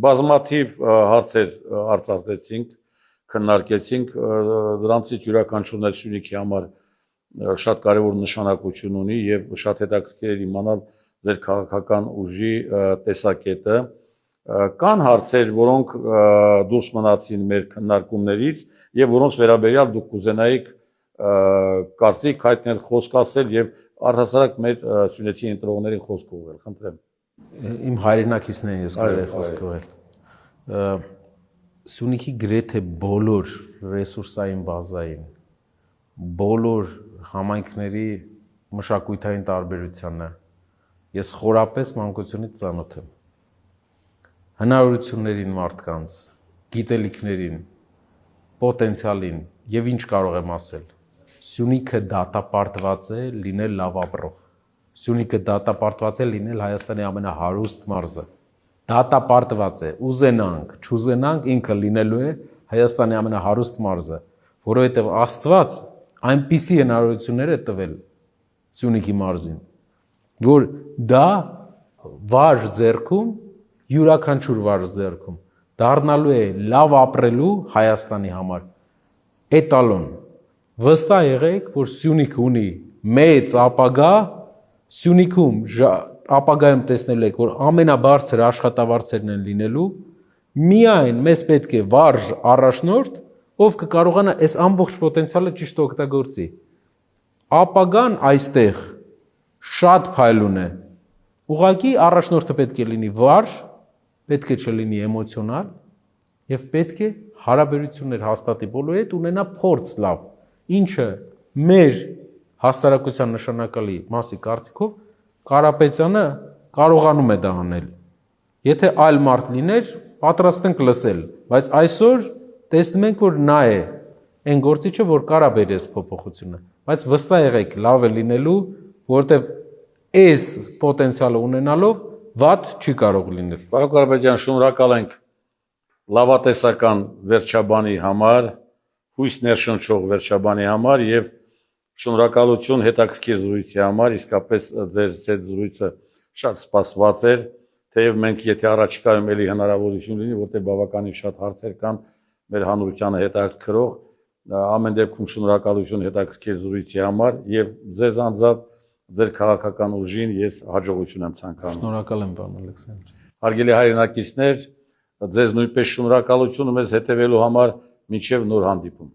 բազմաթիվ հարցեր արծարծեցինք, քննարկեցինք, դրանցից յուրաքանչյուրն էլ Սյունիքի համար շատ կարևոր նշանակություն ունի եւ շատ հետաքրքիր է իմանալ ձեր քաղաքական ուժի տեսակետը։ Կան հարցեր, որոնք դուրս մնացին մեր քննարկումներից եւ որոնց վերաբերյալ դուք կուզենայիք կարծիք հայտնել, խոսք ասել եւ առհասարակ մեր սյունեցի ընտրողներին խոսք ուղղել, խնդրեմ։ Իմ հայրենակիցներին ես կուզեի խոսք ուղղել։ Սյունիքի գրեթե բոլոր ռեսուրսային բազային, բոլոր համայնքների մշակութային տարբերությանը ես խորապես մանկությունից ծանոթ եմ։ Հնարավորություններին մարդկանց, գիտելիքներին, պոտենցիալին եւ ինչ կարող եմ ասել։ Սյունիքը դատապարտված է լինել լավ ապրող։ Սյունիքը դատապարտված է լինել Հայաստանի ամենահարուստ մարզը։ Դատապարտված է, ուզենանք, չուզենանք, ինքը լինելու է Հայաստանի ամենահարուստ մարզը, որովհետև Աստված այնպիսի հնարավորություններ է տվել Սյունիքի մարզին, որ դա վարժ ձեռքում, յուրաքանչյուր վարժ ձեռքում դառնալու է լավ ապրելու Հայաստանի համար էտալոն։ Վստահ եղեք, որ Սյունիքը ունի մեծ ապագա, Սյունիքում ապագայում տեսնել եք, որ ամենաբարձր աշխատավարձերն են լինելու, միայն մեզ պետք է վարժ առաջնորդ, ով կկարողանա այս ամբողջ պոտենցիալը ճիշտ օգտագործի։ Ապագան այստեղ շատ փայլուն է։ Ուղղակի առաջնորդը պետք է լինի վարժ, պետք է չլինի էմոցիոնալ եւ պետք է հարաբերություններ հաստատի բոլորի հետ, ունենա փորձ լավ, ինչը մեր հասարակության նշանակալի մասի կարծիքով Կարապետյանը կարողանում է դա անել։ Եթե այլ մարդ լիներ, պատրաստ ենք լսել, բայց այսօր տեսնում ենք, որ նա է այն գործիչը, որ կարա բերի այս փոփոխությունը, բայց վստահ եղեք, լավ է լինելու, որովհետև այս պոտենցիալը ունենալով վատ չի կարող լինել։ Պարոն Կարապետյան, շնորհակալ ենք լավատեսական վերջաբանի համար, հույս ներշնչող վերջաբանի համար եւ շնորհակալություն հետաքրքիր զրույցի համար, իսկապես ձեր այդ զրույցը շատ սպասված էր, թեև մենք եթե առաջիկայում էլի հնարավորություն լինի, որտեղ բավականին շատ հարցեր կան մեր հանրությանը հետաքրքրող, ամեն դեպքում շնորհակալություն հետաքրքիր զրույցի համար եւ ձեզ անձամբ ձեր քաղաքական ուժին ես հաջողություն եմ ցանկանում։ Շնորհակալ եմ, պարոն Ալեքսանդր։ Հարգելի հայրենակիցներ, ձեզ նույնպես շնորհակալություն մեզ հետևելու համար, մինչև նոր հանդիպում։